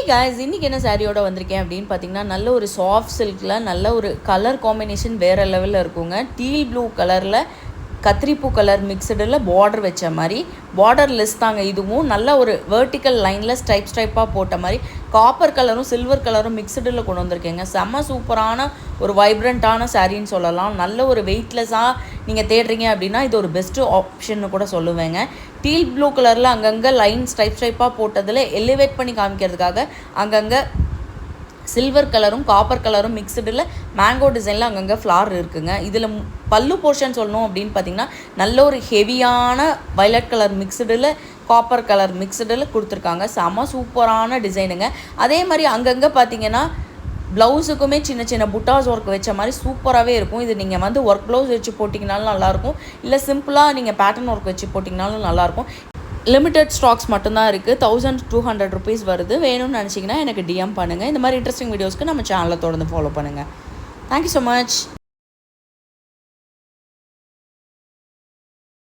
guys, இன்னைக்கு என்ன சாரியோட வந்திருக்கேன் அப்படின்னு பார்த்தீங்கன்னா நல்ல ஒரு சாஃப்ட் சில்கில் நல்ல ஒரு கலர் காம்பினேஷன் வேறு லெவலில் இருக்குங்க. டீல் ப்ளூ கலரில் கத்திரிப்பூ கலர் மிக்சடில் பார்டர் வச்ச மாதிரி பார்டர் லெஸ் தாங்க. இதுவும் நல்ல ஒரு வெர்டிக்கல் லைனில் ஸ்ட்ரைப்பாக போட்ட மாதிரி காப்பர் கலரும் சில்வர் கலரும் மிக்சடில் கொண்டு வந்திருக்கேங்க. செம்ம சூப்பரான ஒரு வைப்ரண்ட்டான சாரின்னு சொல்லலாம். நல்ல ஒரு வெயிட்லெஸ்ஸாக நீங்கள் தேடுறீங்க அப்படின்னா இது ஒரு பெஸ்ட்டு ஆப்ஷன்னு கூட சொல்லுவேங்க. டீல் ப்ளூ கலரில் அங்கங்கே லைன் ஸ்ட்ரைப்பாக போட்டதில் எலிவேட் பண்ணி காமிக்கிறதுக்காக அங்கங்கே சில்வர் கலரும் காப்பர் கலரும் மிக்சடில் மேங்கோ டிசைனில் அங்கங்கே ஃப்ளார் இருக்குங்க. இதில் பல்லு போர்ஷன் சொல்லணும் அப்படின்னு பார்த்தீங்கன்னா நல்ல ஒரு ஹெவியான வயலட் கலர் மிக்சடில் காப்பர் கலர் மிக்சடில் கொடுத்துருக்காங்க. செம சூப்பரான டிசைனுங்க. அதே மாதிரி அங்கங்கே பார்த்தீங்கன்னா ப்ளவுஸுக்குமே சின்ன சின்ன புட்டாஸ் ஒர்க் வச்ச மாதிரி சூப்பராகவே இருக்கும். இது நீங்கள் ஒர்க் ப்ளவுஸ் வச்சு போட்டிங்கனாலும் நல்லாயிருக்கும், இல்லை சிம்பிளாக நீங்கள் பேட்டர்ன் ஒர்க் வச்சு போட்டிங்கனாலும் நல்லாயிருக்கும். லிமிட்டட் ஸ்டாக்ஸ் மட்டும்தான் இருக்குது. 1200 rupees வருது. வேணும்னு நினச்சிங்கன்னா எனக்கு டிஎம் பண்ணுங்கள். இந்த மாதிரி இன்ட்ரெஸ்டிங் வீடியோஸ்க்கு நம்ம சேனலை தொடர்ந்து ஃபாலோ பண்ணுங்கள். Thank you so much.